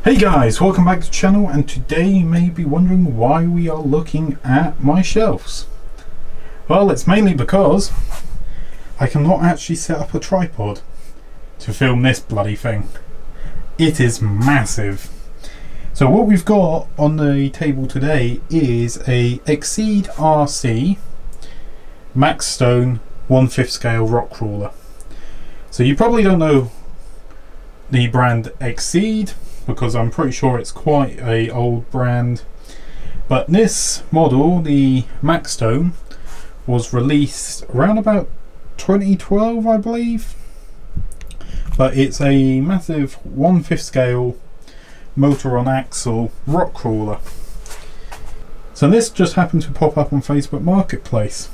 Hey guys, welcome back to the channel, and today you may be wondering why we are looking at my shelves. Well, it's mainly because I cannot actually set up a tripod to film this bloody thing. It is massive. So what we've got on the table today is a Exceed RC Max Stone 1/5 scale rock crawler. So you probably don't know the brand Exceed, because I'm pretty sure it's quite a old brand, but this model, the Max Stone, was released around about 2012 I believe, but it's a massive 1/5 scale motor on axle rock crawler. So this just happened to pop up on Facebook Marketplace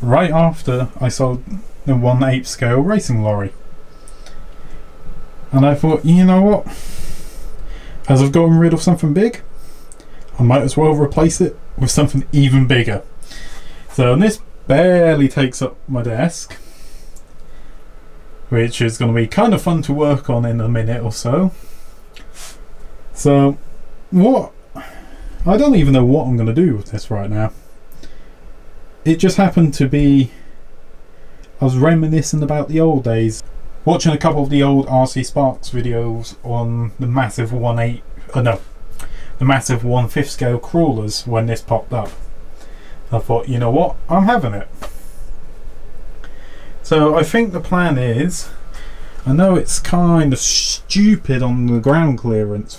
right after I sold the 1/8 scale racing lorry, and I thought, you know what, as I've gotten rid of something big, I might as well replace it with something even bigger. So this barely takes up my desk, which is going to be kind of fun to work on in a minute or so. So I don't even know what I'm going to do with this right now. It just happened to be, I was reminiscing about the old days, watching a couple of the old RC Sparks videos on the massive 1/5 scale crawlers when this popped up. I thought, you know what, I'm having it. So I think the plan is, I know it's kind of stupid on the ground clearance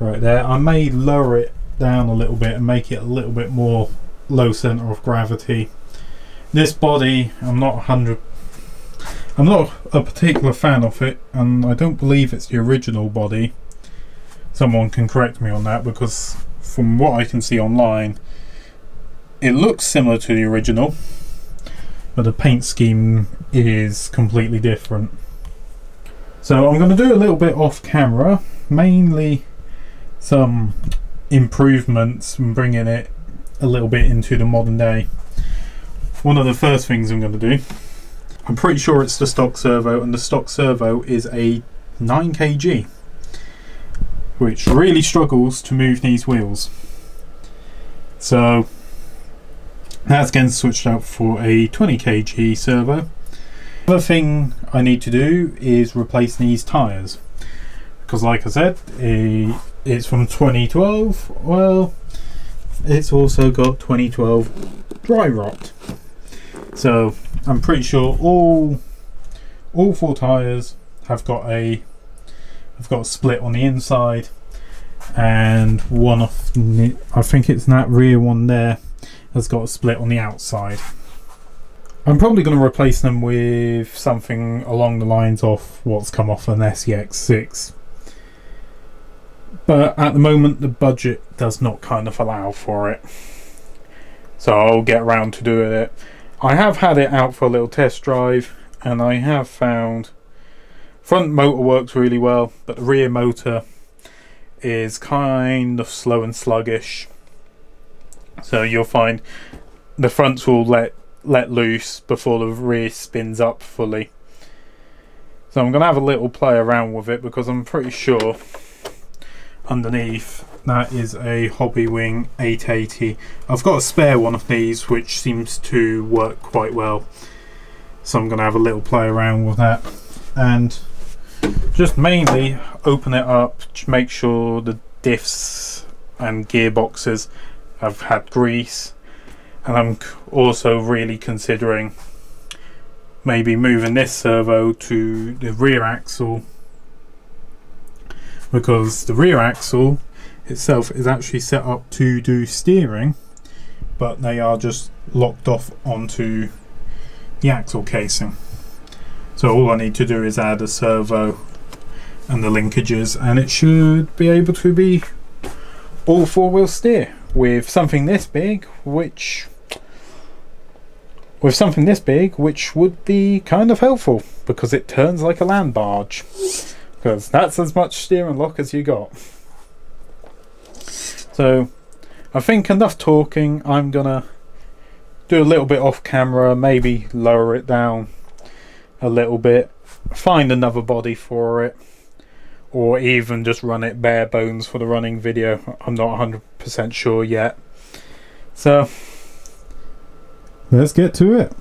right there, I may lower it down a little bit and make it a little bit more low center of gravity. This body, I'm not a particular fan of it, and I don't believe it's the original body. Someone can correct me on that, because from what I can see online it looks similar to the original, but the paint scheme is completely different. So I'm going to do a little bit off camera, mainly some improvements and bringing it a little bit into the modern day. One of the first things I'm going to do, I'm pretty sure it's the stock servo, and the stock servo is a 9 kg, which really struggles to move these wheels. So that's getting switched out for a 20 kg servo. Another thing I need to do is replace these tyres, because like I said, it's from 2012. Well, it's also got 2012 dry rot. So I'm pretty sure all 4 tyres have got a split on the inside, and one of, I think it's that rear one there, has got a split on the outside. I'm probably going to replace them with something along the lines of what's come off an SCX6, but at the moment the budget does not kind of allow for it, so I'll get around to doing it. I have had it out for a little test drive, and I have found front motor works really well, but the rear motor is kind of slow and sluggish. So you'll find the fronts will let loose before the rear spins up fully. So I'm going to have a little play around with it, because I'm pretty sure underneath that is a Hobbywing 880. I've got a spare one of these which seems to work quite well, so I'm going to have a little play around with that and just mainly open it up to make sure the diffs and gearboxes have had grease. And I'm also really considering maybe moving this servo to the rear axle, because the rear axle itself is actually set up to do steering, but they are just locked off onto the axle casing. So all I need to do is add a servo and the linkages, and it should be able to be all 4-wheel steer with something this big, which would be kind of helpful, because it turns like a land barge, because that's as much steering lock as you got. So I think enough talking. I'm gonna do a little bit off camera, maybe lower it down a little bit, find another body for it, or even just run it bare bones for the running video. I'm not 100% sure yet. So let's get to it.